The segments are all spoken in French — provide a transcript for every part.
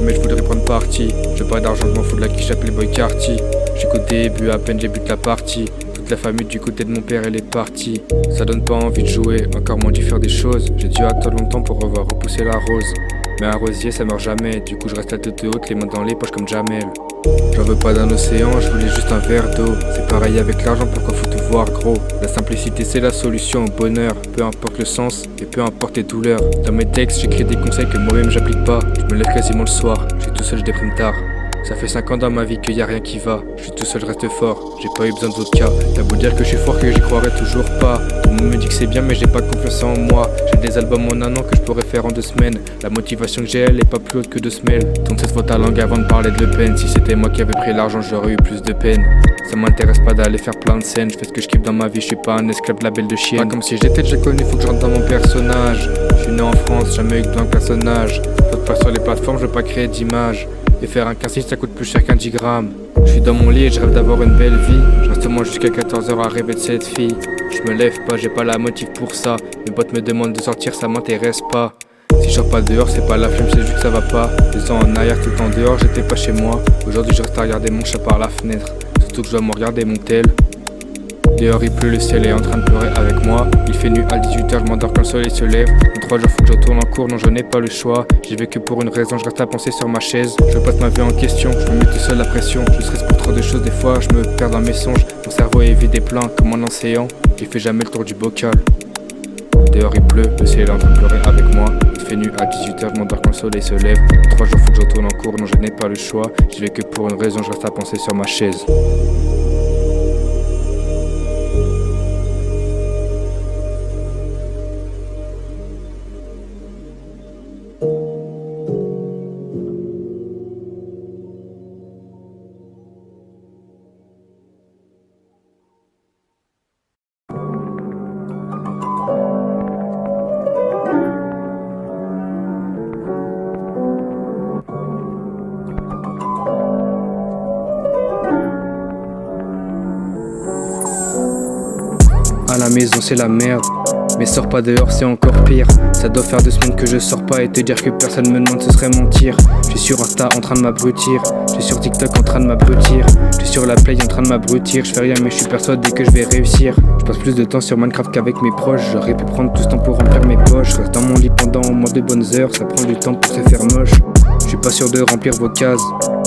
jamais je voudrais prendre parti. J'ai pas d'argent, je m'en fous de la quiche, j'appelle Boy Carty. J'suis qu'au début, à peine débute la partie. Toute la famille du côté de mon père elle est partie. Ça donne pas envie de jouer, encore moins d'y faire des choses. J'ai dû attendre longtemps pour revoir repousser la rose. Mais un rosier ça meurt jamais, du coup je reste la tête haute, les mains dans les poches comme Jamel. J'en veux pas d'un océan, je voulais juste un verre d'eau. C'est pareil avec l'argent, pourquoi faut tout voir gros? La simplicité c'est la solution au bonheur. Peu importe le sens et peu importe les douleurs. Dans mes textes j'écris des conseils que moi-même j'applique pas. Je me lève quasiment le soir, je suis tout seul, je déprime tard. Ça fait 5 ans dans ma vie qu'il y a rien qui va. Je suis tout seul, je reste fort, j'ai pas eu besoin de vodka. T'as beau dire que je suis fort, que j'y croirais toujours pas. Tout le monde me dit que c'est bien mais j'ai pas confiance en moi. J'ai des albums en un an que je pourrais faire en 2 semaines. La motivation que j'ai elle est pas plus haute que 2 semelles. Tourne cette fois ta langue avant de parler de Le Pen. Si c'était moi qui avais pris l'argent j'aurais eu plus de peine. Ça m'intéresse pas d'aller faire plein de scènes. Je fais ce que je kiffe dans ma vie, je suis pas un esclave de la belle de chienne. Pas comme si j'étais déjà connu, faut que je rentre dans mon personnage. Je suis né en France, jamais eu besoin de personnage. Saute pas sur les plateformes, je veux pas créer d'image. Et faire un casting ça coûte plus cher qu'un 10 grammes. Je suis dans mon lit et je rêve d'avoir une belle vie. Je reste moi jusqu'à 14h à rêver de cette fille. Je me lève pas, j'ai pas la motive pour ça. Mes potes me demandent de sortir, ça m'intéresse pas. Si je sors pas dehors, c'est pas la flemme, c'est juste que ça va pas. 2 ans en arrière, tout le temps dehors, j'étais pas chez moi. Aujourd'hui je reste à regarder mon chat par la fenêtre. Surtout que je dois me regarder mon tel. Dehors il pleut, le ciel est en train de pleurer avec moi. Il fait nuit à 18h, je m'endors quand le soleil se lève. Dans 3 jours faut que je retourne en cours, non je n'ai pas le choix. J'y vais que pour une raison, je reste à penser sur ma chaise. Je passe ma vie en question, je me mets tout seul la pression. Je stresse pour trop de choses, des fois je me perds dans mes songes. Mon cerveau est vide et plein comme un océan. Il fait jamais le tour du bocal. Dehors il pleut, le ciel est en train de pleurer avec moi. Il fait nuit à 18h, je m'endors quand le soleil se lève. Dans 3 jours faut que je retourne en cours, non je n'ai pas le choix. J'y vais que pour une raison, je reste à penser sur ma chaise. À la maison c'est la merde, mais sors pas dehors c'est encore pire. Ça doit faire 2 semaines que je sors pas et te dire que personne me demande ce serait mentir. Je suis sur Insta en train de m'abrutir, je suis sur TikTok en train de m'abrutir, je suis sur la Play en train de m'abrutir. Je fais rien mais je suis persuadé que je vais réussir. Je passe plus de temps sur Minecraft qu'avec mes proches. J'aurais pu prendre tout ce temps pour remplir mes poches. Je reste dans mon lit pendant au moins de bonnes heures, ça prend du temps pour se faire moche. Je suis pas sûr de remplir vos cases,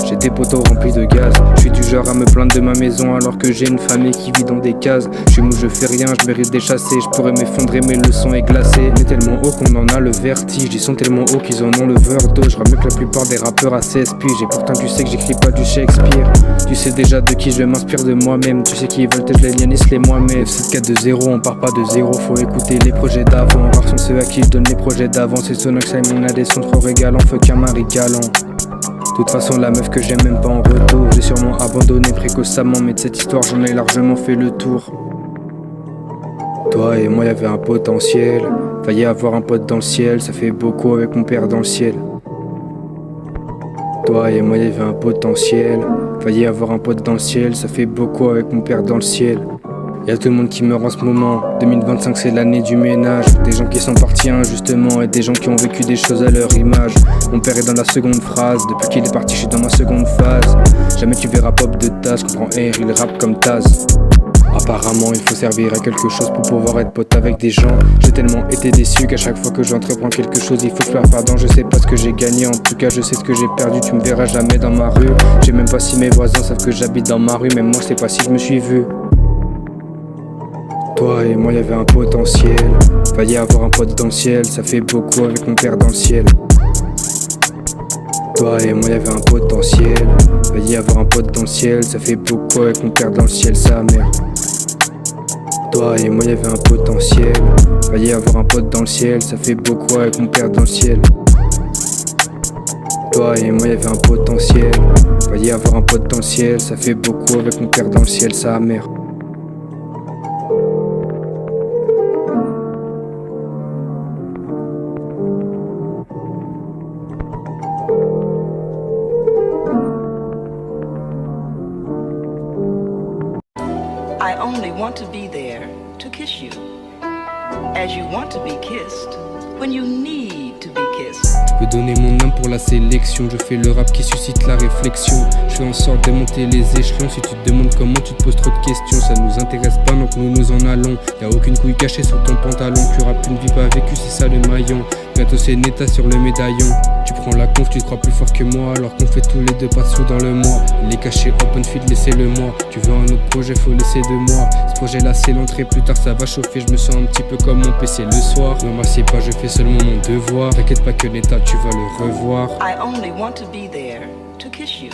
j'ai des poteaux remplis de gaz. Je suis du genre à me plaindre de ma maison alors que j'ai une famille qui vit dans des cases. Je suis mou, je fais rien, je mérite des chassés. Je pourrais m'effondrer mais le son est glacé. On est tellement haut qu'on en a le vertige. Ils sont tellement hauts qu'ils en ont le d'eau. Je mieux que la plupart des rappeurs à 16 piges. Et pourtant tu sais que j'écris pas du Shakespeare. Tu sais déjà de qui je m'inspire, de moi-même. Tu sais qui veulent je les lianistes, les moi-même. F7-4-2-0, on part pas de zéro. Faut écouter les projets d'avant. Rares sont ceux à qui je donne les projets d'avant. C'est Sonox Simon a des sons trop régalants. Faut qu'un mari galant. De toute façon la meuf que j'aime même pas en retour. J'ai sûrement abandonné précocemment, mais de cette histoire j'en ai largement fait le tour. Toi et moi y'avait un potentiel, failli avoir un pote dans le ciel. Ça fait beaucoup avec mon père dans le ciel. Toi et moi y'avait un potentiel, failli avoir un pote dans le ciel. Ça fait beaucoup avec mon père dans le ciel. Y'a tout le monde qui meurt en ce moment. 2025 c'est l'année du ménage. Des gens qui sont partis injustement et des gens qui ont vécu des choses à leur image. Mon père est dans la seconde phrase. Depuis qu'il est parti je suis dans ma seconde phase. Jamais tu verras pop de Taz. Comprends air, il rappe comme Taz. Apparemment il faut servir à quelque chose pour pouvoir être pote avec des gens. J'ai tellement été déçu qu'à chaque fois que j'entreprends quelque chose il faut que je sois pardon. Je sais pas ce que j'ai gagné, en tout cas je sais ce que j'ai perdu. Tu me verras jamais dans ma rue. J'ai même pas si mes voisins savent que j'habite dans ma rue. Même moi je sais pas si je me suis vu. Toi et moi y'avait un potentiel, failli avoir un pote dans le ciel. Ça fait beaucoup avec mon père dans le ciel. Toi et moi y'avait un potentiel, failli avoir un pote dans le ciel. Ça fait beaucoup avec mon père dans le ciel, sa mère. Toi et moi y'avait un potentiel, failli avoir un pote dans le ciel. Ça fait beaucoup avec mon père dans le ciel. Toi et moi y'avait un potentiel, failli avoir un pote dans le ciel. Ça fait beaucoup avec mon père dans le ciel, sa mère. I only want to be there to kiss you, as you want to be kissed when you need to be kissed. Je peux donner mon âme pour la sélection. Je fais le rap qui suscite la réflexion. Je fais en sorte de monter les échelons. Si tu te demandes comment, tu te poses trop de questions. Ça nous intéresse pas, donc nous nous en allons. Y'a aucune couille cachée sous ton pantalon. Tu rappes une vie pas vécue, c'est ça le maillon. Bientôt c'est Neta sur le médaillon. Tu prends la conf, tu te crois plus fort que moi. Alors qu'on fait tous les deux pas de sous dans le mois. Il est caché open feed, laissez-le moi. Tu veux un autre projet, faut laisser 2 mois. Ce projet là c'est l'entrée, plus tard ça va chauffer. Je me sens un petit peu comme mon PC le soir. Ne m'assieds pas, je fais seulement mon devoir. T'inquiète pas que Neta tu vas le revoir. I only want to be there to kiss you,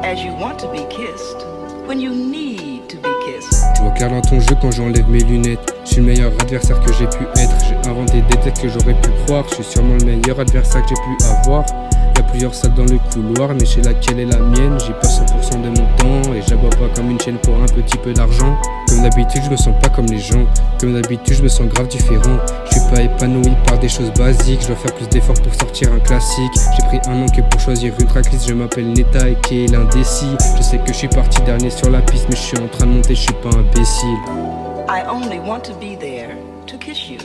as you want to be kissed when you need to be kissed. Je vois clair dans ton jeu quand j'enlève mes lunettes. Je suis le meilleur adversaire que j'ai pu être. J'ai inventé des têtes que j'aurais pu croire. Je suis sûrement le meilleur adversaire que j'ai pu avoir. Y'a plusieurs salles dans le couloir, mais chez laquelle est la mienne. J'y passe 100% de mon temps et j'aboie pas comme une chaîne pour un petit peu d'argent. Comme d'habitude, je me sens pas comme les gens. Comme d'habitude, je me sens grave différent. Je suis pas épanoui par des choses basiques. Je dois faire plus d'efforts pour sortir un classique. J'ai pris un an que pour choisir une tracklist. Je m'appelle Neta et qui est l'indécis. Je sais que je suis parti dernier sur la piste, mais je suis en train de monter, je suis pas imbécile. I only want to be there to kiss you,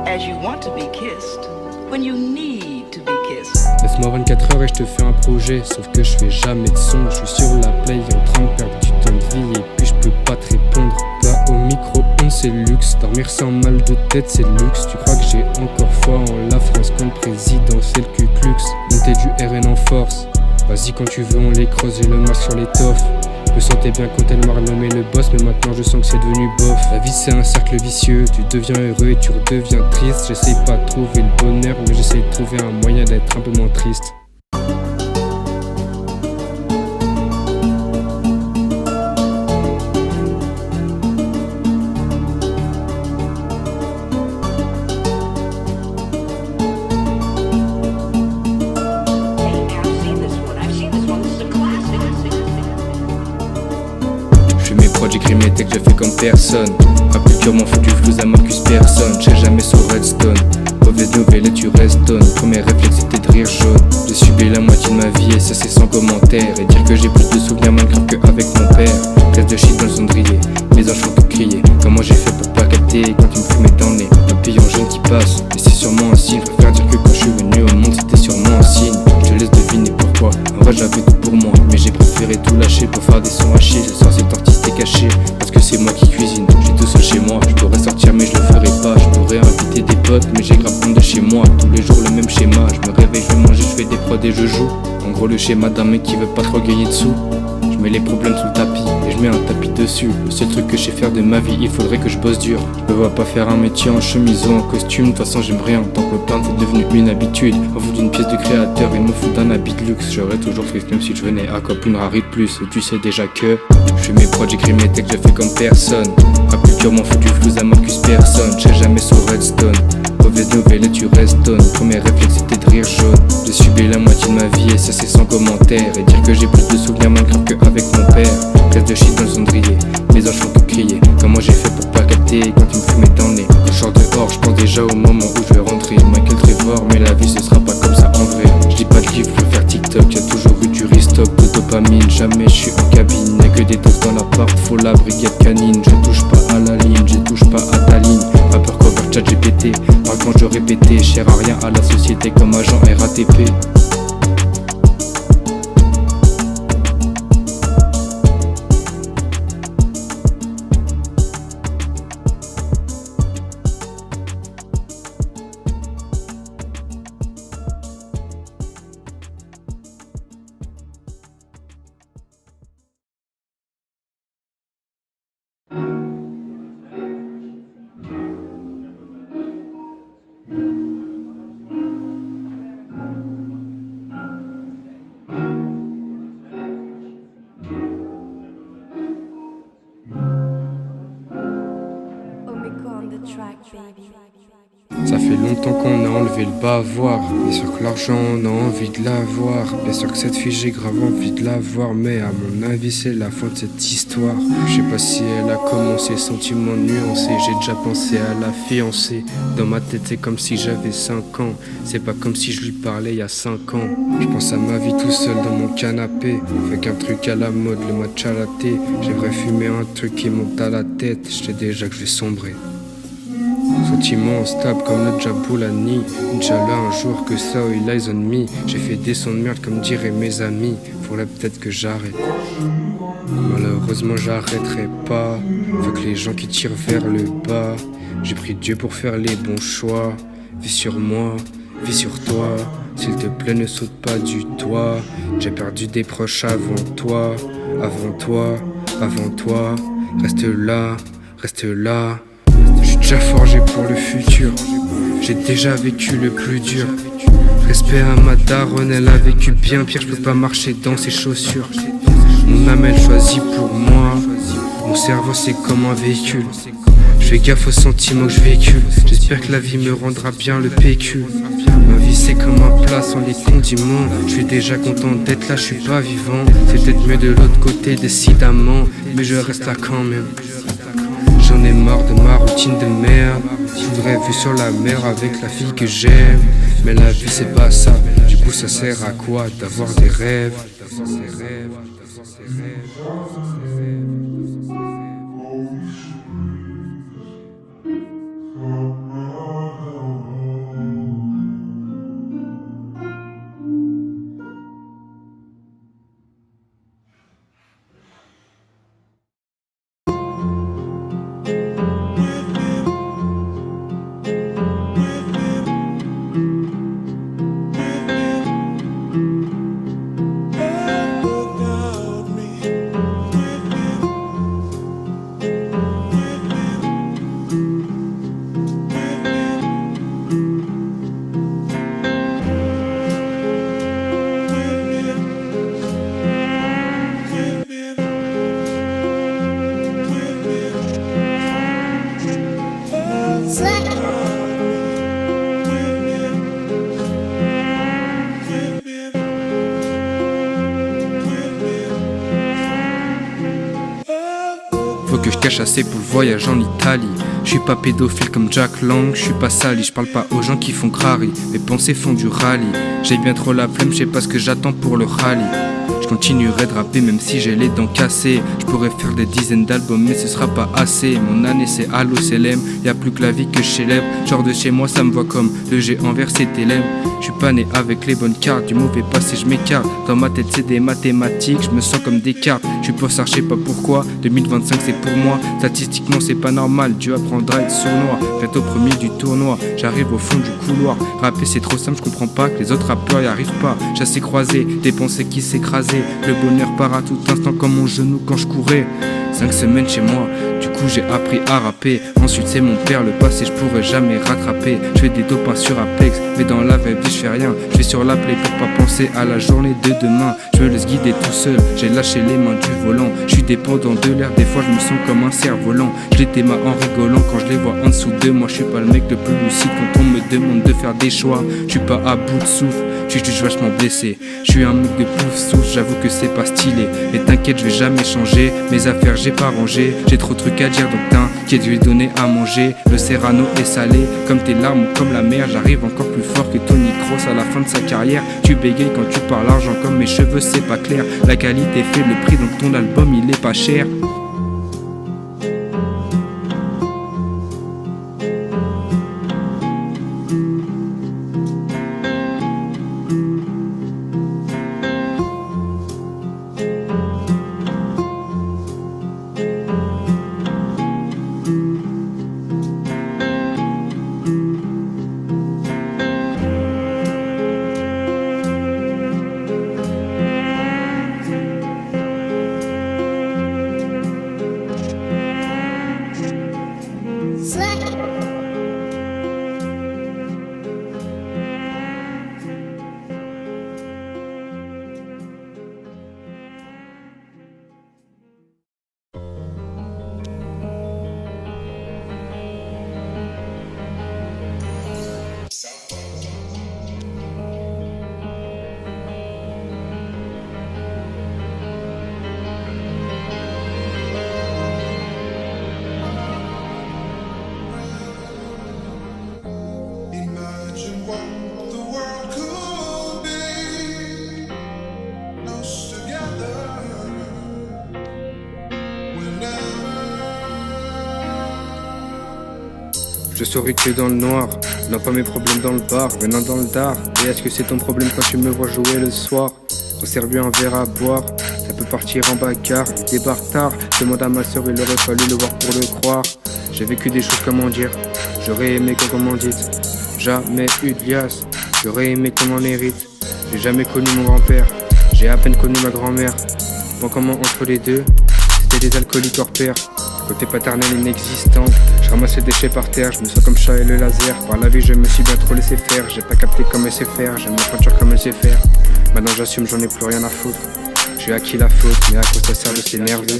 as you want to be kissed when you need to be kissed. Laisse-moi 24 heures et je te fais un projet. Sauf que je fais jamais de son. Je suis sur la play en train de perdre du temps de vie. Et puis je peux pas te répondre. Pas au micro-ondes c'est luxe. Dormir sans mal de tête c'est luxe. Tu crois que j'ai encore foi en la France contre président, c'est le Ku Klux. Monter du RN en force. Vas-y quand tu veux on les creuse et le masque sur l'étoffe. Je me sentais bien quand elle m'a renommé le boss, mais maintenant je sens que c'est devenu bof. La vie c'est un cercle vicieux, tu deviens heureux et tu redeviens triste. J'essaye pas de trouver le bonheur, mais j'essaye de trouver un moyen d'être un peu moins triste. J'écris mes textes, je fais comme personne. Ma culture m'en fout du flou, ça m'accuse personne. J'sais jamais sur Redstone. Mauvaise nouvelle et tu restonnes. Premier réflexe c'était de rire jaune. J'ai subi la moitié de ma vie et ça c'est sans commentaire. Et dire que j'ai plus de souvenirs Minecraft qu'avec mon père. Reste de shit dans le cendrier, mes anges font tout crier. Comment j'ai fait pour pas capter quand tu me fumais dans le nez. Un payant jaune qui passe, et c'est sûrement un signe. Préfère dire que quand je suis venu au monde c'était sûrement un signe. Je te laisse deviner pourquoi. En vrai j'avais tout pour moi, mais j'ai préféré tout lâcher pour faire des sons hachés. Ce soir cet artiste est caché, parce que c'est moi qui cuisine. Je suis tout seul chez moi, je pourrais sortir mais je le ferai pas. Je pourrais inviter des potes mais j'ai grave honte de chez moi. Tous les jours le même schéma, je me réveille, je vais manger, je fais des prods et je joue. En gros le schéma d'un mec qui veut pas trop gagner de sous. Je mets les problèmes sous le tapis et je mets un tapis dessus. Le seul truc que je sais faire de ma vie, il faudrait que je bosse dur. Je me vois pas faire un métier en chemise ou en costume. De toute façon j'aime rien, tant que me plaindre c'est devenu une habitude. M'en fous d'une pièce de créateur et m'en fous d'un habit de luxe. J'aurais toujours triste même si je venais à cop une rari de plus. Et tu sais déjà que je fais mes prods, j'écris mes textes, je fais comme personne. Ma culture m'en fout du flou, ça m'accuse personne. J'sais jamais sur Redstone. Mauvaise nouvelle et tu restonnes. Premier réflexe c'était de rire jaune. J'ai subi la moitié de ma vie et ça c'est sans commentaire. Et dire que j'ai plus de souvenirs Minecraft qu'avec mon père. Reste de shit dans le cendrier, mes anges font tout crier. Comment j'ai fait pour pas capter quand tu me fumais dans le nez. Quand je sors dehors, je pense déjà au moment où je vais rentrer. Michael Trevor, mais la vie ce sera pas comme ça en vrai. Je dis pas de livre, faut faire TikTok. Y'a toujours eu du restock de dopamine. Jamais je suis en cabine, y'a que des doses dans l'appart. Faut la brigade canine, je touche pas à la ligne, je touche pas à ta ligne. Rappeur cover chat GPT, par quand je répétais. Cher à rien à la société comme agent RATP. Ça fait longtemps qu'on a enlevé le bavoir. Bien sûr que l'argent on a envie de l'avoir. Bien sûr que cette fille j'ai grave envie de la voir. Mais à mon avis c'est la fin de cette histoire. Je sais pas si elle a commencé, sentiments nuancés. J'ai déjà pensé à la fiancée. Dans ma tête c'est comme si j'avais 5 ans. C'est pas comme si je lui parlais il y a 5 ans. Je pense à ma vie tout seul dans mon canapé. Avec un truc à la mode, le matcha latte. J'aimerais fumer un truc qui monte à la tête. Je sais déjà que je vais sombrer. sentiments stables comme le Jaboulani. Inch'Allah, un jour que ça, il eyes on me. J'ai fait des sons de merde comme diraient mes amis. Faudrait peut-être que j'arrête. Malheureusement, j'arrêterai pas. Faut que les gens qui tirent vers le bas. J'ai pris Dieu pour faire les bons choix. Vis sur moi, vis sur toi. S'il te plaît, ne saute pas du toit. J'ai perdu des proches avant toi. Avant toi, avant toi. Reste là, reste là. J'suis déjà forgé pour le futur. J'ai déjà vécu le plus dur. Respect à ma daronne, elle a vécu bien pire. J'peux pas marcher dans ses chaussures. Mon âme elle choisit pour moi. Mon cerveau c'est comme un véhicule. J'fais gaffe aux sentiments que je véhicule. J'espère que la vie me rendra bien le PQ. Ma vie c'est comme un plat sans les condiments. J'suis déjà content d'être là, j'suis pas vivant. C'est peut-être mieux de l'autre côté décidément, mais je reste là quand même. J'en ai marre de ma routine de merde. Je voudrais vivre sur la mer avec la fille que j'aime. Mais la vie c'est pas ça. Du coup ça sert à quoi d'avoir des rêves? Faut que je cache assez pour le voyage en Italie. Je suis pas pédophile comme Jack Lang, je suis pas sali, je parle pas aux gens qui font crari. Mes pensées font du rallye. J'ai bien trop la flemme, je sais pas ce que j'attends pour le rallye. Je continuerai de rapper même si j'ai les dents cassées. Je pourrais faire des dizaines d'albums mais ce sera pas assez. Mon année c'est Allo Selem, y'a plus que la vie que je célèbre. Genre de chez moi ça me voit comme le géant vers ses télèmes. Je suis pas né avec les bonnes cartes, du mauvais passé je m'écarte. Dans ma tête c'est des mathématiques, je me sens comme des cartes. Je suis pour ça, je sais pas pourquoi, 2025 c'est pour moi. Statistiquement c'est pas normal, Dieu apprendra à être sournois. Bientôt premier du tournoi, j'arrive au fond du couloir. Rapper c'est trop simple, je comprends pas que les autres rappeurs y arrivent pas. Chassé croisé, des pensées qui s'écrasaient. Le bonheur part à tout instant comme mon genou quand je courais. 5 semaines chez moi, du coup j'ai appris à rapper. Ensuite c'est mon père, le passé je pourrais jamais rattraper. Je fais des dopins sur Apex, mais dans la vraie vie je fais rien. Je vais sur la play pour pas penser à la journée de demain. Je me laisse guider tout seul, j'ai lâché les mains du volant. Je suis dépendant de l'air, des fois je me sens comme un cerf-volant. Je les démarre en rigolant quand je les vois en dessous de moi. Je suis pas le mec le plus lucide quand on me demande de faire des choix. Je suis pas à bout de souffle, je suis juste vachement blessé. Je suis un mec de pouf souffle, j'avoue que c'est pas stylé. Mais t'inquiète je vais jamais changer, mes affaires j'ai pas rangé. J'ai trop de trucs à dire donc t'inquiète je vais donner à manger. Le Serrano est salé comme tes larmes ou comme la mer. J'arrive encore plus fort que Tony Kroos à la fin de sa carrière. Tu bégayes quand tu parles argent comme mes cheveux c'est pas clair. La qualité fait le prix donc ton album il est pas cher. Je saurais que dans le noir, non pas mes problèmes dans le bar, venant dans le dard. Et est-ce que c'est ton problème quand tu me vois jouer le soir? On servi un verre à boire, ça peut partir en bagarre. Débarque tard, demande à ma soeur, il aurait fallu le voir pour le croire. J'ai vécu des choses, comment dire, j'aurais aimé qu'on commandite. Jamais eu de liasse, j'aurais aimé qu'on en hérite. J'ai jamais connu mon grand-père, j'ai à peine connu ma grand-mère. Bon, comment entre les deux, c'était des alcooliques hors pair. Côté paternel inexistant, je ramasse les déchets par terre, je me sens comme chat et le laser. Par la vie je me suis bien trop laissé faire, j'ai pas capté comme elle sait faire, j'aime la peinture comme elle sait faire. Maintenant j'assume, j'en ai plus rien à foutre. J'ai acquis la faute, mais à quoi ça sert de s'énerver?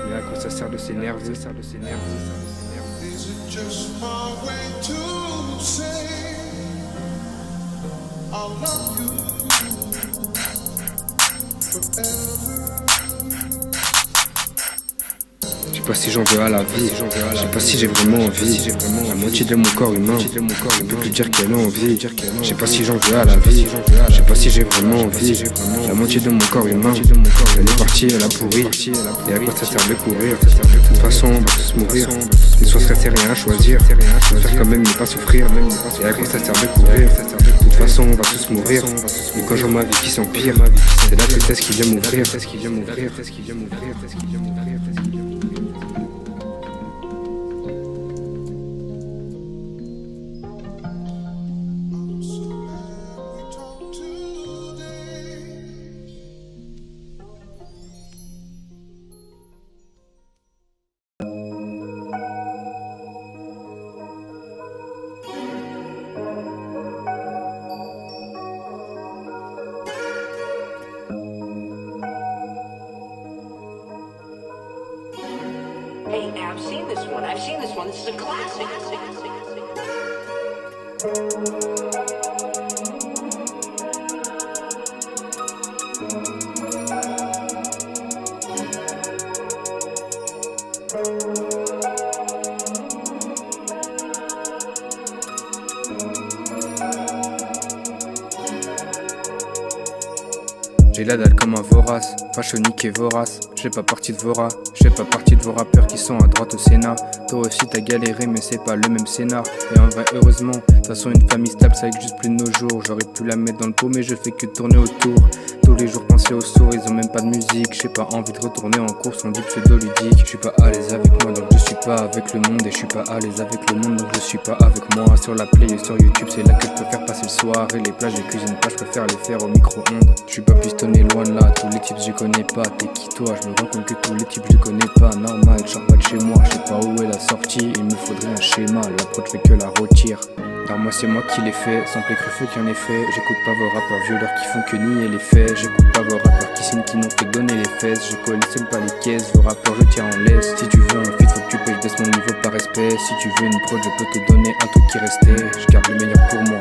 Mais à quoi ça sert de s'énerver? Is it just my way to say I love you forever? Je sais pas si j'en veux à la vie, je sais pas si j'ai vraiment envie. La moitié de mon corps humain, je peux plus dire qu'elle a envie. Je sais pas si j'en veux à la vie, je sais pas si j'ai vraiment envie. La moitié de mon corps humain, elle est partie, elle a pourri. Et à quoi ça sert de courir? De toute façon, on va tous mourir. Et soit serait rien à choisir, faire quand même ne pas souffrir. Et à quoi ça sert de courir? De toute façon, on va tous mourir. Et quand je vois ma vie qui s'empire, c'est la tristesse qui vient m'ouvrir. Hey, I've seen this one. This is a classic. J'ai la dalle comme un vorace, fashonique et vorace. J'ai pas parti de vos rats, j'ai pas parti de vos rappeurs qui sont à droite au Sénat. Toi aussi t'as galéré mais c'est pas le même scénar. Et en vrai heureusement, de toute façon une famille stable ça existe plus de nos jours. J'aurais pu la mettre dans le pot mais je fais que tourner autour. Tous les jours penser aux sourds, ils ont même pas de musique. J'ai pas envie de retourner en course, on dit pseudo-ludique. Je suis pas à l'aise avec moi donc je suis pas avec le monde. Et je suis pas à l'aise avec le monde donc je suis pas avec moi. Sur la play et sur YouTube c'est là que je préfère passer le soir. Et les plages et cuisine pas, je préfère les faire au micro-ondes. Je suis pas pistonné loin de là, tous les types je connais pas. T'es qui toi? Je me rends compte que tous les types je connais pas. Normal, je sors pas de chez moi, je sais pas où est la sortie. Il me faudrait un schéma, l'approche fait que la retire. Car moi c'est moi qui l'ai fait, sans play feu qu'un effet. J'écoute pas vos rappeurs violeurs qui font que nier les faits. J'écoute pas vos rappeurs qui signent qui n'ont fait donner les fesses. Je collectionne pas les caisses, vos rappeurs je tiens en laisse. Si tu veux un feat faut que tu payes, je baisse mon niveau par respect. Si tu veux une prod je peux te donner un truc qui restait. Je garde le meilleur pour moi.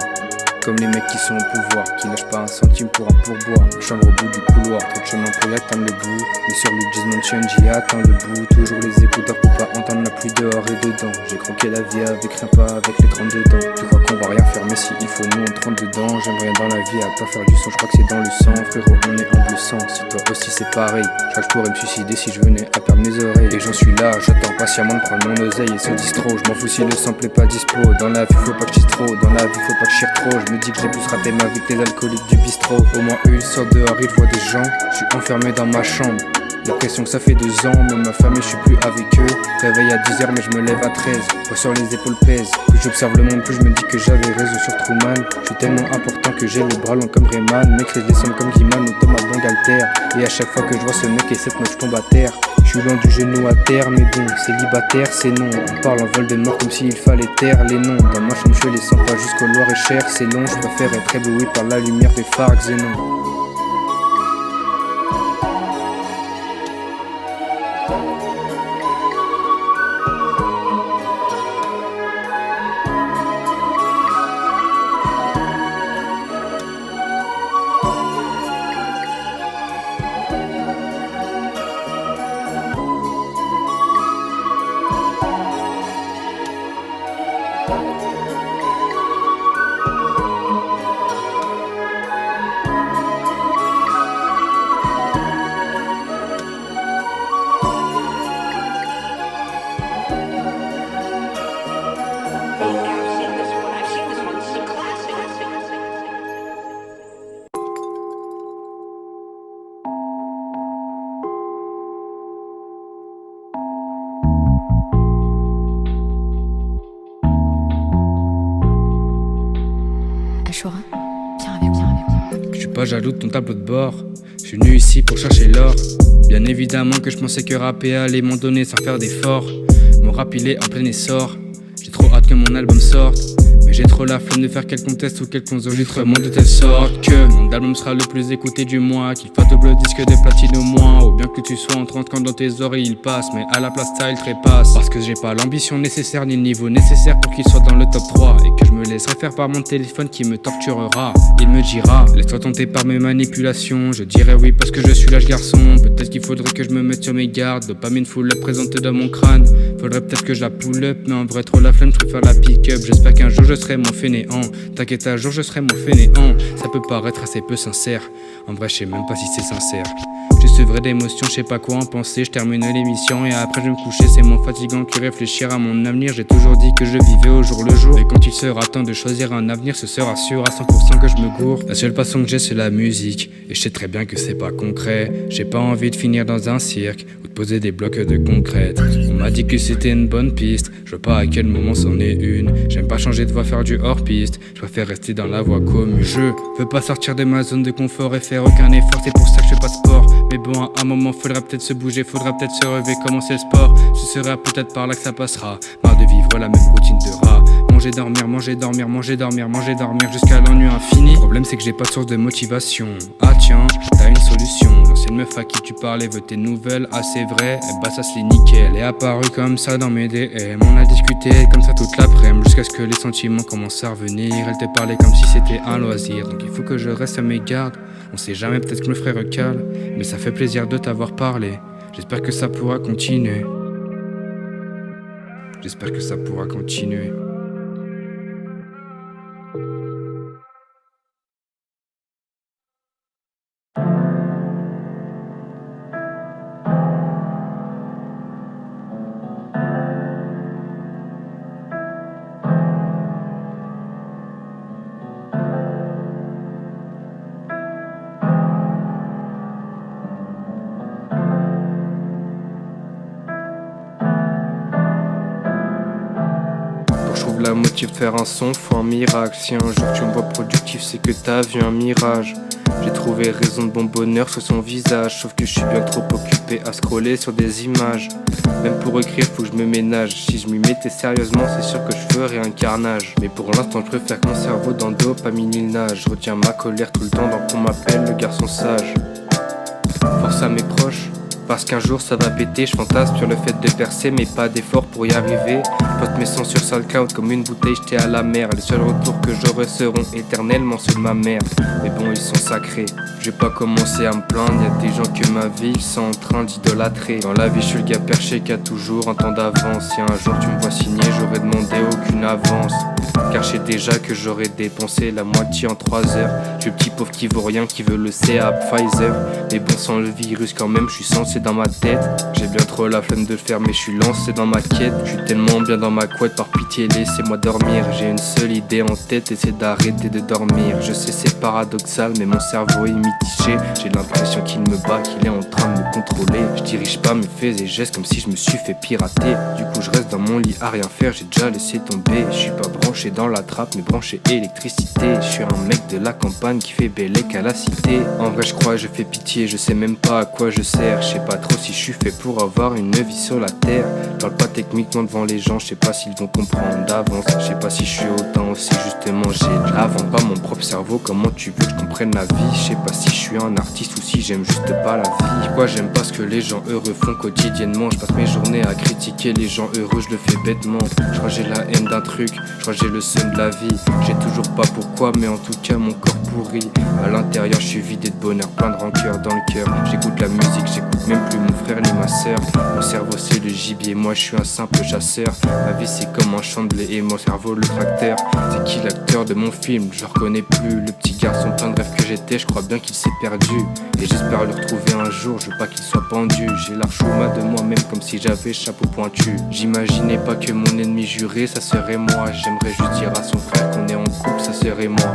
Comme les mecs qui sont au pouvoir, qui lâchent pas un centime pour un pourboire. Chambre au bout du couloir, trop de chemin pour y atteindre le bout. Mais sur Luigi's Mansion j'y atteins le bout. Toujours les écouteurs pour pas entendre la pluie dehors et dedans. J'ai croqué la vie avec rien, pas avec les 32 dents. Tu crois qu'on va rien faire mais si il faut nous on trempe dedans. J'aime rien dans la vie à pas faire du son, je crois que c'est dans le sang. Frérot on est en bleu sang, si toi aussi c'est pareil. Je crois que je pourrais me suicider si je venais à perdre mes oreilles. Et j'en suis là, j'attends patiemment de prendre mon oseille et ce distro. Je m'en fous si le sample est pas dispo. Dans la vie faut pas que je trop, dans la vie faut pas que je chire trop. Je me dis que j'ai plus raté ma vie que les alcooliques du bistrot. Au moins eux ils sortent dehors, ils voient des gens. Je suis enfermé dans ma chambre. L'impression que ça fait 2 ans, même ma famille je suis plus avec eux. Réveil à 10h mais je me lève à 13. Poids sur les épaules pèse. Plus j'observe le monde, plus je me dis que j'avais raison sur Truman. Je suis tellement important que j'ai le bras long comme Rayman. Maîtrise les sommes comme Guiman ou Thomas Bangalter. Et à chaque fois que je vois ce mec et cette note je tombe à terre. Je suis loin du genou à terre mais bon, célibataire c'est non. On parle en vol de mort comme s'il fallait taire les noms. Dans ma chambre je les sens pas jusqu'au Loir-et-Cher. C'est long, je préfère être ébloui par la lumière des phares Xénon. chaud, hein. Viens avec moi. Je suis pas jaloux de ton tableau de bord. Je suis venu ici pour chercher l'or. Bien évidemment que je pensais que rapper allait m'en donner sans faire d'efforts. Mon rap il est en plein essor. J'ai trop hâte que mon album sorte. Mais j'ai trop la flemme de faire quelconque test ou quelconque enregistrement de telle sorte que mon album sera le plus écouté du mois, qu'il fasse double disque de platine au moins, ou bien que tu sois en 30 quand dans tes oreilles il passe, mais à la place style trépasse. Parce que j'ai pas l'ambition nécessaire ni le niveau nécessaire pour qu'il soit dans le top 3, et que je me laisserai faire par mon téléphone qui me torturera. Il me dira, laisse-toi tenter par mes manipulations. Je dirais oui parce que je suis l'âge garçon. Peut-être qu'il faudrait que je me mette sur mes gardes. Dopamine full up présente dans mon crâne. Faudrait peut-être que je la pull up, mais en vrai trop la flemme, je préfère la pick up. J'espère qu'un jour je serai mon fainéant. T'inquiète, un jour je serai mon fainéant. Ça peut paraître assez peu sincère. En vrai je sais même pas si c'est sincère. Juste vrai d'émotion, je sais pas quoi en penser. Je termine l'émission et après je vais me coucher. C'est moins fatigant que réfléchir à mon avenir. J'ai toujours dit que je vivais au jour le jour. Et quand il sera temps de choisir un avenir, ce sera sûr à 100% que je me gourre. La seule passion que j'ai c'est la musique. Et je sais très bien que c'est pas concret. J'ai pas envie de finir dans un cirque ou de poser des blocs de concrète. On m'a dit que c'était une bonne piste. Je vois pas à quel moment c'en est une. J'aime pas changer de voie, faire du hors-piste. Je préfère rester dans la voie commune. Je veux pas sortir de ma zone de confort et faire aucun effort. C'est pour ça que je fais pas de sport. Mais bon, à un moment, faudra peut-être se bouger, faudra peut-être se relever, commencer le sport. Ce sera peut-être par là que ça passera. Marre de vivre la même routine de rat. Manger, dormir, manger, dormir, manger, dormir, manger, dormir jusqu'à l'ennui infini. Le problème, c'est que j'ai pas de source de motivation. Ah tiens, t'as une solution. L'ancienne meuf à qui tu parlais veut tes nouvelles. Ah c'est vrai, eh bah ça se l'est nickel. Elle est apparue comme ça dans mes DM. On a discuté comme ça toute l'après-midi jusqu'à ce que les sentiments commencent à revenir. Elle te parlait comme si c'était un loisir. Donc il faut que je reste à mes gardes. On sait jamais, peut-être que je me ferai recal. Mais ça fait plaisir de t'avoir parlé. J'espère que ça pourra continuer. J'espère que ça pourra continuer. Je trouve la motive de faire un son, faut un miracle. Si un jour tu me vois productif, c'est que t'as vu un mirage. J'ai trouvé raison de bon bonheur sur son visage. Sauf que je suis bien trop occupé à scroller sur des images. Même pour écrire, faut que je me ménage. Si je m'y mettais sérieusement, c'est sûr que je ferais un carnage. Mais pour l'instant, je préfère que mon cerveau dans dopamine il nage. Je retiens ma colère tout le temps dans qu'on m'appelle le garçon sage. Force à mes proches. Parce qu'un jour ça va péter, je fantasme sur le fait de percer mais pas d'effort pour y arriver. Je poste mes sons sur SoundCloud comme une bouteille jetée à la mer. Les seuls retours que j'aurai seront éternellement ceux de ma mère. Mais bon ils sont sacrés, je vais pas commencer à me plaindre. Y'a des gens que ma vie ils sont en train d'idolâtrer. Dans la vie je suis le gars perché qui a toujours un temps d'avance. Si un jour tu me vois signer j'aurais demandé aucune avance. Car je sais déjà que j'aurais dépensé la moitié en 3 heures. Je suis le petit pauvre qui vaut rien, qui veut le CA Pfizer. Mais bon sans le virus quand même, je suis censé dans ma tête. J'ai bien trop la flemme de le faire mais je suis lancé dans ma quête. Je suis tellement bien dans ma couette, par pitié laissez-moi dormir. J'ai une seule idée en tête et c'est d'arrêter de dormir. Je sais c'est paradoxal mais mon cerveau est mitigé. J'ai l'impression qu'il me bat, qu'il est en train de me contrôler. Je dirige pas mes faits et gestes comme si je me suis fait pirater. Du coup je reste dans mon lit à rien faire, j'ai déjà laissé tomber. Je suis pas branché dans la trappe mais branché électricité. Je suis un mec de la campagne qui fait bellec à la cité. En vrai je crois je fais pitié, je sais même pas à quoi je sers. Je sais pas trop si je suis fait pour avoir une vie sur la terre. Je parle pas techniquement devant les gens, je sais pas s'ils vont comprendre d'avance. Je sais pas si je suis autant aussi justement j'ai de l'avant. Pas mon propre cerveau, comment tu veux que je comprenne la vie? Je sais pas si je suis un artiste ou si j'aime juste pas la vie. Pourquoi j'aime pas ce que les gens heureux font quotidiennement? Je passe mes journées à critiquer les gens heureux, je le fais bêtement. Je crois que j'ai la haine d'un truc, je crois que j'ai le seum de la vie. J'ai toujours pas pourquoi mais en tout cas mon corps pourri. À l'intérieur je suis vidé de bonheur, plein de rancœur dans le cœur. J'écoute la musique, j'écoute même plus mon frère ni ma sœur. Mon cerveau c'est le gibier, moi je suis un simple chasseur. Ma vie c'est comme un champ de blé et mon cerveau le tracteur. C'est qui l'acteur de mon film? Je reconnais plus. Le petit garçon plein de rêves que j'étais, je crois bien qu'il s'est perdu. Et j'espère le retrouver un jour, je veux pas qu'il soit pendu. J'ai l'archouma de moi-même comme si j'avais chapeau pointu. J'imaginais pas que mon ennemi juré ça serait moi. J'aimerais juste dire à son frère qu'on est en couple, ça serait moi.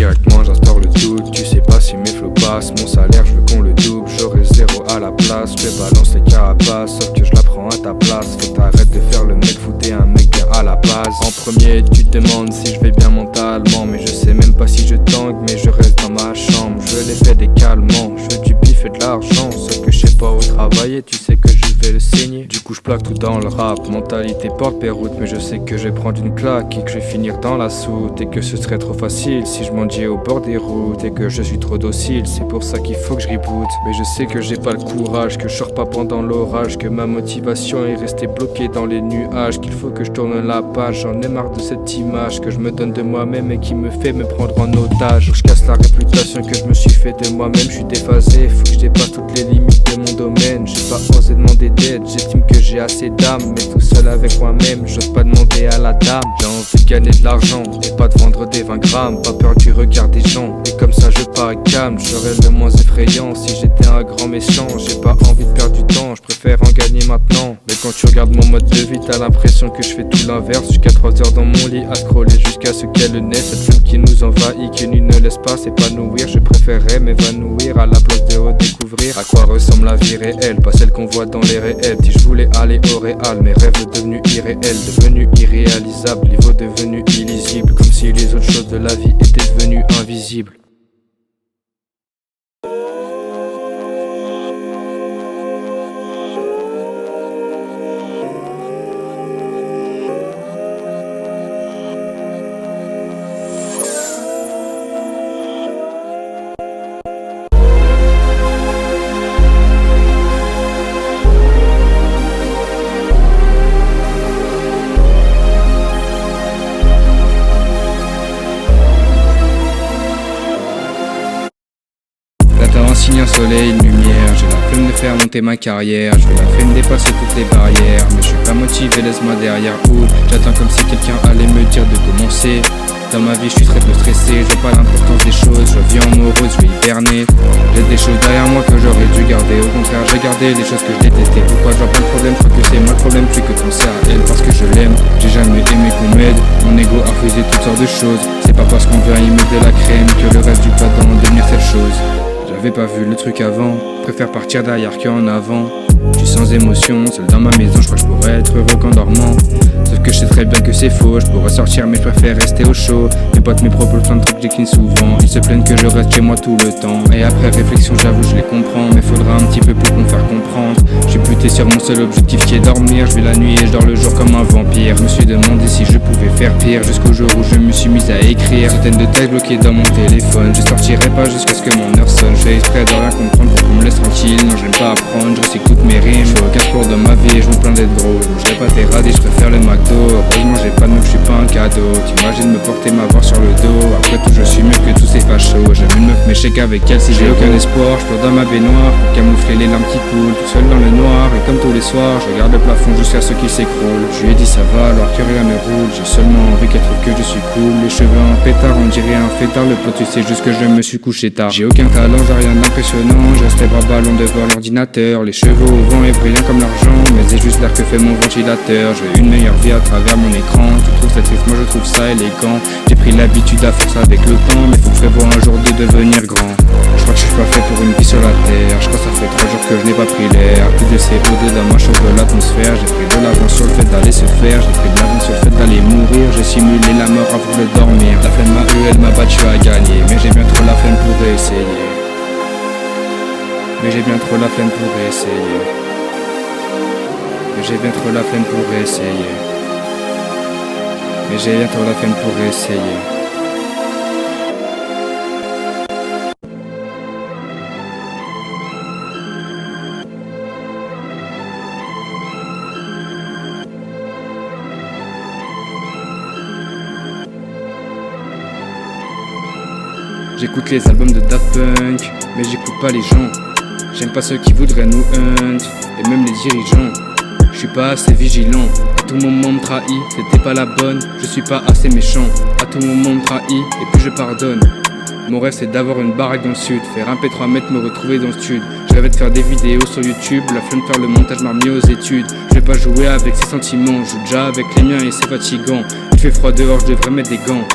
directement j'instaure le doute. Tu sais pas si mes flots passent, mon salaire je veux qu'on le double. J'aurai 0 à la place, je te balance les carapaces. Sauf que je la prends à ta place, faut t'arrêter de faire le mec, foutais un mec bien à la base. En premier tu te demandes si je vais bien mentalement, mais je sais même pas si je tangue, mais je reste dans ma chambre. Je veux l'effet des calmants, je veux du bif et de l'argent. Sauf que je sais pas où travailler, tu sais que je vais le saigner. Du coup je plaque tout dans le rap, mentalité porte-péroute. Mais je sais que je vais prendre une claque et que je vais finir dans la soute. Et que ce serait trop facile si je mendiais au bord des routes. Et que je suis trop docile, c'est pour ça qu'il faut que je reboot. Mais je sais que j'ai pas le courage, que je sors pas pendant l'orage, que ma motivation est restée bloquée dans les nuages, qu'il faut que je tourne la page. J'en ai marre de cette image que je me donne de moi-même et qui me fait me prendre en otage. Je casse la réputation que je me suis fait de moi-même, je suis déphasé, faut que je dépasse toutes les limites de mon domaine. J'ai pas osé demander d'aide, j'estime que j'ai assez d'âme, mais tout seul avec moi-même, j'ose pas demander à la dame. J'ai envie de gagner de l'argent et pas de vendre des 20 grammes, pas peur du regard des gens, et comme ça je pars calme. Je serais le moins effrayant si j'étais un grand méchant. J'ai pas envie de perdre du temps, je préfère en gagner maintenant. Mais quand tu regardes mon mode de vie, t'as l'impression que je fais tout l'inverse. Jusqu'à 3 heures dans mon lit à scroller jusqu'à ce qu'elle naisse. Cette femme qui nous envahit, qui nous ne laisse pas s'épanouir. Je préférerais m'évanouir à la place de redécouvrir à quoi ressemble la vie réelle, pas celle qu'on voit dans les réels. Si je voulais aller au réel, mes rêves devenus irréels, devenus irréalisables, niveau devenu illisible, comme si les autres choses de la vie étaient devenues invisibles. Signe un soleil, une lumière, j'ai la flemme de faire monter ma carrière. Je veux la flemme de dépasser toutes les barrières, mais je suis pas motivé, laisse-moi derrière. Ou j'attends comme si quelqu'un allait me dire de commencer. Dans ma vie je suis très peu stressé, je vois pas l'importance des choses. Je vis en morose, je vais hiberner. J'ai des choses derrière moi que j'aurais dû garder. Au contraire j'ai gardé les choses que je détestais. Pourquoi je vois pas le problème, je crois que c'est moi le problème, plus que penser à elle. Parce que je l'aime, j'ai jamais aimé qu'on m'aide. Mon ego a refusé toutes sortes de choses. C'est pas parce qu'on vient y mettre de la crème que le reste du plat d'en devenir cette chose. J'avais pas vu le truc avant, préfère partir derrière qu'en avant. Je suis sans émotion, seul dans ma maison, je crois que je pourrais être heureux qu'en dormant. Sauf que je sais très bien que c'est faux, je pourrais sortir mais je préfère rester au chaud. Mes potes, mes propres plein de trucs j'écris souvent, ils se plaignent que je reste chez moi tout le temps. Et après réflexion j'avoue je les comprends, mais faudra un petit peu plus pour me faire comprendre. J'ai buté sur mon seul objectif qui est dormir, je vis la nuit et je dors le jour comme un vampire. Je me suis demandé si je pouvais faire pire, jusqu'au jour où je me suis mis à écrire. Centaines de textes bloqués dans mon téléphone, je sortirai pas jusqu'à ce que mon heure sonne. Je fais exprès de rien comprendre pour qu'on me laisse tranquille, non j'aime pas apprendre, je recycle toutes mes rimes. Je fais aucun sport dans ma vie, je me plains d'être drôle. Je mangerai pas tes radis, je préfère le McDo. Heureusement j'ai pas de meuf, je suis pas un cadeau. T'imagines me porter ma voix sur le dos. Après tout je suis mieux que tous ces fachos. J'aime une meuf mais je sais qu'avec elle si j'ai aucun espoir, je pleure dans ma baignoire pour camoufler les larmes qui coulent. Tout seul dans le noir et comme tous les soirs, je regarde le plafond jusqu'à ce qu'il s'écroule. Je lui ai dit ça va alors que rien ne roule. J'ai seulement envie qu'elle trouve que je suis cool. Les cheveux en pétard, on dirait un fêtard. Le plot tu sais juste que je me suis couché tard. J'ai aucun talent, j'ai rien d'impressionnant. Je reste les bras ballons devant l'ordinateur. Les cheveux au vent et brillant comme l'argent, mais c'est juste l'air que fait mon ventilateur. Je veux une meilleure vie à travers mon écran. Tu trouves ça triste, moi je trouve ça élégant. J'ai pris l'habitude à force avec le temps, mais faut prévoir un jour de devenir grand. Je crois que je suis pas fait pour une vie sur la terre. Je crois que ça fait 3 jours que je n'ai pas pris l'air. Plus de CO2 dans ma chauffe de l'atmosphère. J'ai pris de l'avance sur le fait d'aller se faire. J'ai pris de l'avance sur le fait d'aller mourir. J'ai simulé la mort avant de dormir. La flemme m'a eu, elle m'a battu à gagner. Mais j'ai bien trop la flemme pour essayer. Mais j'ai bien trop la flemme pour essayer. Mais j'ai bien trop la flemme pour essayer. Mais j'ai bien trop la flemme pour essayer. J'écoute les albums de Daft Punk, mais j'écoute pas les gens. J'aime pas ceux qui voudraient nous hunt, et même les dirigeants. Je suis pas assez vigilant, à tout moment me trahit, c'était pas la bonne. Je suis pas assez méchant, à tout moment me trahit, et puis je pardonne. Mon rêve c'est d'avoir une baraque dans le sud, faire un P3 mètres, me retrouver dans le stud. Je rêvais de faire des vidéos sur YouTube, la flemme de faire le montage m'a remis aux études. Je vais pas jouer avec ses sentiments, je joue déjà avec les miens et c'est fatigant. Il fait froid dehors, je devrais mettre des gants.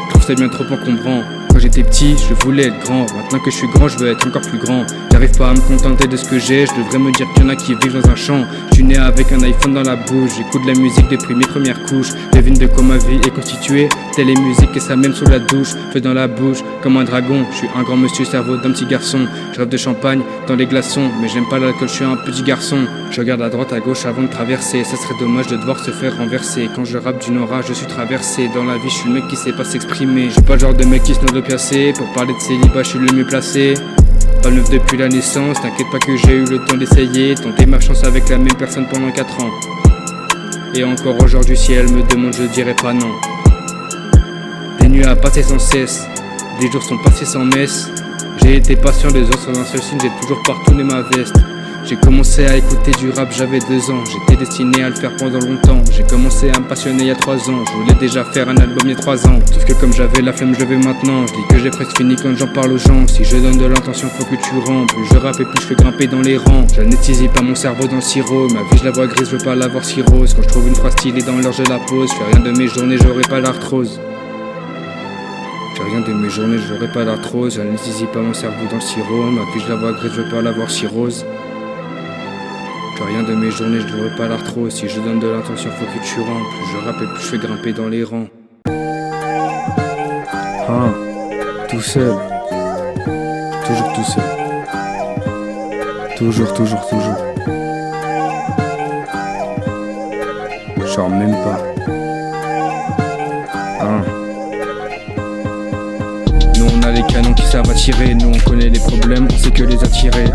Je trouve ça bien trop encombrant. Quand j'étais petit, je voulais être grand. Maintenant que je suis grand, je veux être encore plus grand. J'arrive pas à me contenter de ce que j'ai. Je devrais me dire qu'il y en a qui vivent dans un champ. Je suis né avec un iPhone dans la bouche. J'écoute de la musique depuis mes premières couches. Devine de quoi ma vie est constituée. Telle est musique et ça même sous la douche. Feu dans la bouche, comme un dragon. Je suis un grand monsieur, cerveau d'un petit garçon. Je rêve de champagne dans les glaçons. Mais j'aime pas l'alcool, je suis un petit garçon. Je regarde à droite, à gauche avant de traverser. Ça serait dommage de devoir se faire renverser. Quand je rappe d'une orage, je suis traversé. Dans la vie, je suis le mec qui sait pas s'exprimer. Je suis pas le genre de mec qui se noie d'opiacé. Pour parler de célibat, je suis le mieux placé. Pas neuf depuis la naissance, t'inquiète pas que j'ai eu le temps d'essayer. Tenter ma chance avec la même personne pendant 4 ans. Et encore aujourd'hui, si elle me demande, je dirai pas non. Des nuits à passer sans cesse, des jours sont passés sans messe. J'ai été patient, 2 ans sans un seul signe, j'ai toujours pas retourné ma veste. J'ai commencé à écouter du rap, j'avais 2 ans. J'étais destiné à le faire pendant longtemps. J'ai commencé à me passionner il y a 3 ans. Je voulais déjà faire un album il y a 3 ans. Sauf que comme j'avais la flemme, je le vais maintenant. Je dis que j'ai presque fini quand j'en parle aux gens. Si je donne de l'intention, faut que tu rends. Plus je rappe et plus je fais grimper dans les rangs. J'anesthésie pas mon cerveau dans le sirop. Ma vie je la vois grise, je veux pas la voir si rose. Quand je trouve une phrase stylée dans l'heure, je la pose. Je fais rien de mes journées, j'aurai pas l'arthrose. Je fais rien de mes journées, j'aurai pas l'arthrose. J'anesthésie pas mon cerveau dans le sirop. Ma vie je la vois grise, je veux pas la voir si rose. Je fais rien de mes journées, je devrais pas l'arthrose. Si je donne de l'intention, faut que tu rentres. Plus je rappe et plus je fais grimper dans les rangs. Tout seul. Toujours tout seul. Toujours. Genre même pas. Nous on a les canons qui savent attirer. Nous on connaît les problèmes, on sait que les attirer.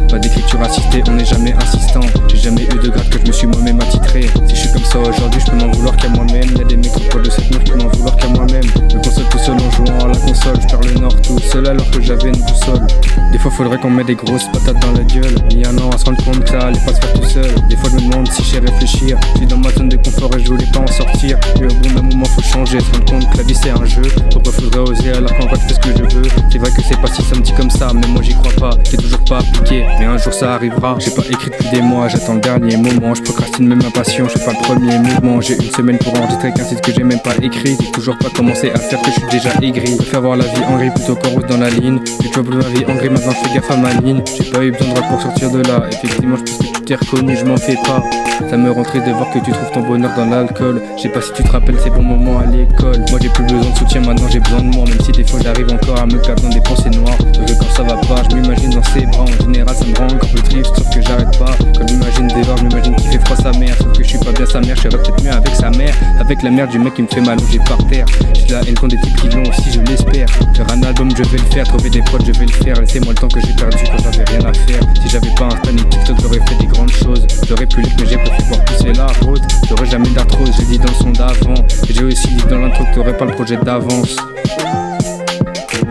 Pas d'écriture assistée, on n'est jamais insistant. J'ai jamais eu de grade que je me suis moi-même attitré. Si je suis comme ça aujourd'hui, je peux m'en vouloir qu'à moi-même. Y'a des métropoles de cette meuf, je peux m'en vouloir qu'à moi-même. Je me console tout seul en jouant à la console. Je perds le nord tout seul alors que j'avais une boussole. Des fois faudrait qu'on mette des grosses patates dans la gueule. Il y a un an à se rendre compte que ça allait pas se faire tout seul. Des fois je me demande si je sais réfléchir. Je suis dans ma zone de confort et je voulais pas en sortir. Puis au bout d'un moment faut changer, se rendre compte que la vie c'est un jeu. Pourquoi faudrait oser alors qu'en vrai je fais ce que je veux. C'est vrai que c'est pas si samedi comme ça, mais moi j'y crois pas. J'ai toujours pas appliqué, mais un jour ça arrivera. J'ai pas écrit depuis des mois, j'attends le dernier moment. Je procrastine même ma passion, je fais pas le premier mouvement. J'ai une semaine pour enregistrer qu'un titre que j'ai même pas écrit. J'ai toujours pas commencé à faire que je suis déjà aigri. Je préfère voir la vie en gris plutôt qu'en rose dans la ligne. J'ai toujours voulu ma vie en gris, maintenant fais gaffe à ma ligne. J'ai pas eu besoin de drogue pour sortir de là. Effectivement je pense que tu t'es reconnu, je m'en fais pas. Ça me rend triste de voir que tu trouves ton bonheur dans l'alcool. Je sais pas si tu te rappelles ces bons moments à l'école. Moi j'ai plus besoin de soutien, maintenant j'ai besoin de moi. Même si des fois j'arrive encore à me perdre dans des pensées noires. Sauf que quand ça va pas, je m'imagine dans ses bras. En général ça me rend encore plus triste, sauf que j'arrête pas. Quand je m'imagine des je m'imagine qu'il fait froid sa mère. Sauf que je suis pas bien sa mère, je serais peut-être mieux avec sa mère. Avec la mère du mec qui me fait m'allonger par terre. J'ai la haine contre des types qui l'ont aussi, je l'espère. Faire un album je vais le faire, trouver des potes je vais le faire. Laissez-moi le temps que j'ai perdu quand j'avais rien à faire. Si j'avais pas Insta ni TikTok j'aurais fait des grandes choses. J'aurais pu lire mais j'ai préféré voir pousser la route. J'aurais jamais d'arthrose, j'ai dit dans le son d'avant. Et j'ai aussi dit dans l'intro que t'aurais pas le projet d'avance.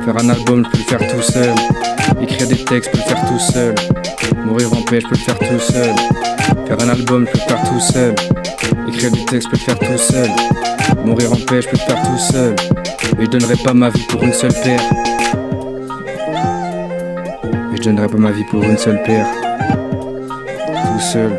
Faire un album, je peux le faire tout seul. Écrire des textes, je peux le faire tout seul. Mourir en paix, je peux le faire tout seul. Faire un album, je peux le faire tout seul. Écrire des textes, je peux le faire tout seul. Mourir en paix, je peux le faire tout seul. Mais je donnerai pas ma vie pour une seule paire. Mais je donnerai pas ma vie pour une seule paire. Tout seul.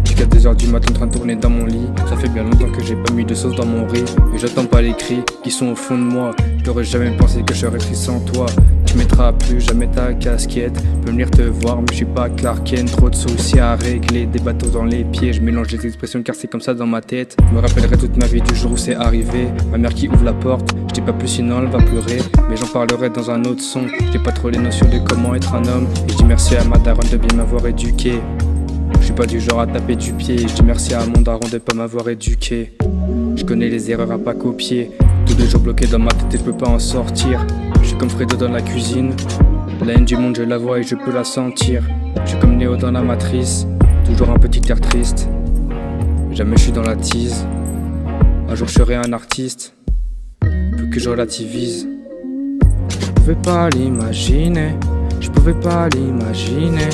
Jusqu'à 2h du matin en train de tourner dans mon lit. Ça fait bien longtemps que j'ai pas mis de sauce dans mon riz. Mais j'attends pas les cris qui sont au fond de moi. J'aurais jamais pensé que je serais triste sans toi. Tu mettras plus jamais ta casquette. Je peux venir te voir mais je suis pas Clark Kent. Trop de soucis à régler, des bateaux dans les pieds. Je mélange les expressions car c'est comme ça dans ma tête. Je me rappellerai toute ma vie du jour où c'est arrivé. Ma mère qui ouvre la porte, je dis pas plus sinon elle va pleurer. Mais j'en parlerai dans un autre son. J'ai pas trop les notions de comment être un homme. Et je dis merci à ma daronne de bien m'avoir éduqué. Je suis pas du genre à taper du pied. Je dis merci à mon daron de pas m'avoir éduqué. Je connais les erreurs à pas copier. Tous les jours bloqués dans ma tête et je peux pas en sortir. Je suis comme Fredo dans la cuisine. La haine du monde je la vois et je peux la sentir. Je suis comme Néo dans la matrice. Toujours un petit air triste. Jamais je suis dans la tease. Un jour je serai un artiste. Peu que je relativise. pouvais pas l'imaginer, je pouvais pas l'imaginer,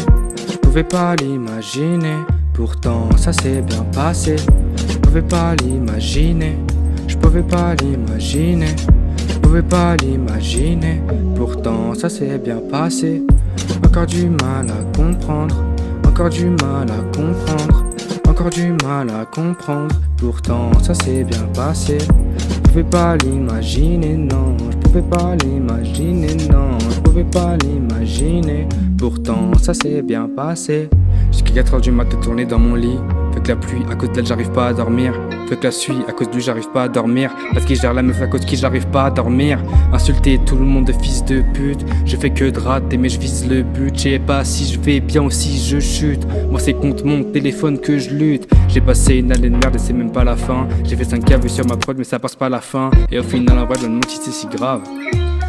je pouvais pas l'imaginer. Pourtant ça s'est bien passé. Je pouvais pas l'imaginer, je pouvais pas l'imaginer, je pouvais pas l'imaginer. Pourtant ça s'est bien passé. Encore du mal à comprendre, encore du mal à comprendre, encore du mal à comprendre. Pourtant ça s'est bien passé. Je pouvais pas l'imaginer, non, je pouvais pas l'imaginer, non, je pouvais pas l'imaginer. Pourtant ça s'est bien passé. Jusqu'à 4h du matin tourné dans mon lit. Fait que la pluie, à cause d'elle j'arrive pas à dormir. Fait que la suie, à cause de lui j'arrive pas à dormir. Parce qu'il gère la meuf à cause qui j'arrive pas à dormir. Insulter tout le monde de fils de pute. Je fais que de rater mais je vise le but. Je sais pas si je vais bien ou si je chute. Moi c'est contre mon téléphone que je lutte. J'ai passé une année de merde et c'est même pas la fin. J'ai fait 5 vues sur ma prod mais ça passe pas la fin. Et au final en vrai je me demande si c'est si grave.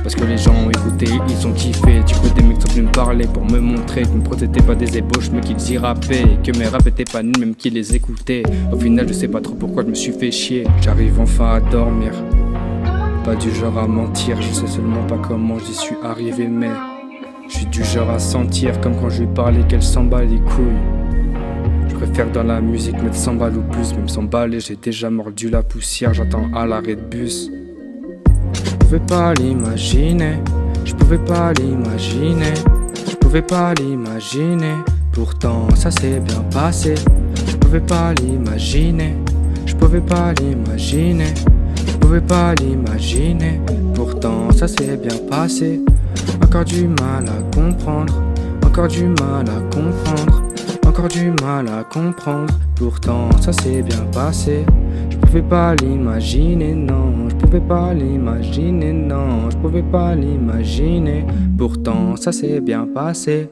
Parce que les gens ont écouté, ils ont kiffé. Du coup des mecs sont venus me parler pour me montrer que mes prods étaient pas des ébauches mais qu'ils y rappaient. Et que mes raps étaient pas nuls même qu'ils les écoutaient. Au final je sais pas trop pourquoi je me suis fait chier. J'arrive enfin à dormir, pas du genre à mentir. Je sais seulement pas comment j'y suis arrivé mais je suis du genre à sentir. Comme quand je lui parlais qu'elle s'emballe les couilles. Je préfère dans la musique mettre 100 balles ou plus. Même s'emballer j'ai déjà mordu la poussière. J'attends à l'arrêt de bus. Je pouvais pas l'imaginer, je pouvais pas l'imaginer, je pouvais pas l'imaginer. Pourtant ça s'est bien passé. Je pouvais pas l'imaginer, je pouvais pas l'imaginer, je pouvais pas l'imaginer. Pourtant ça s'est bien passé. Encore du mal à comprendre, encore du mal à comprendre, encore du mal à comprendre. Pourtant ça s'est bien passé. Je pouvais pas l'imaginer, non, je pouvais pas l'imaginer, non, je pouvais pas l'imaginer. Pourtant ça s'est bien passé.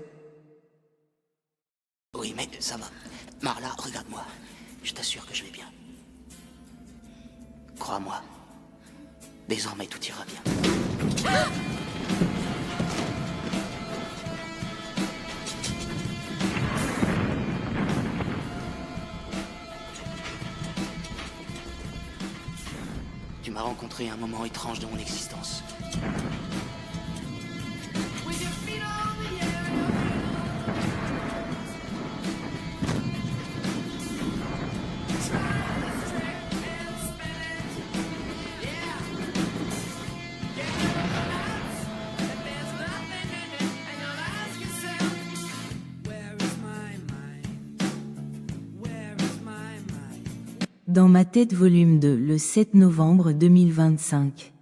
Oui, mais ça va. Marla, regarde-moi. Je t'assure que je vais bien. Crois-moi. Désormais, tout ira bien. Tu m'as rencontré à un moment étrange de mon existence. Dans ma tête volume 2, le 7 novembre 2025.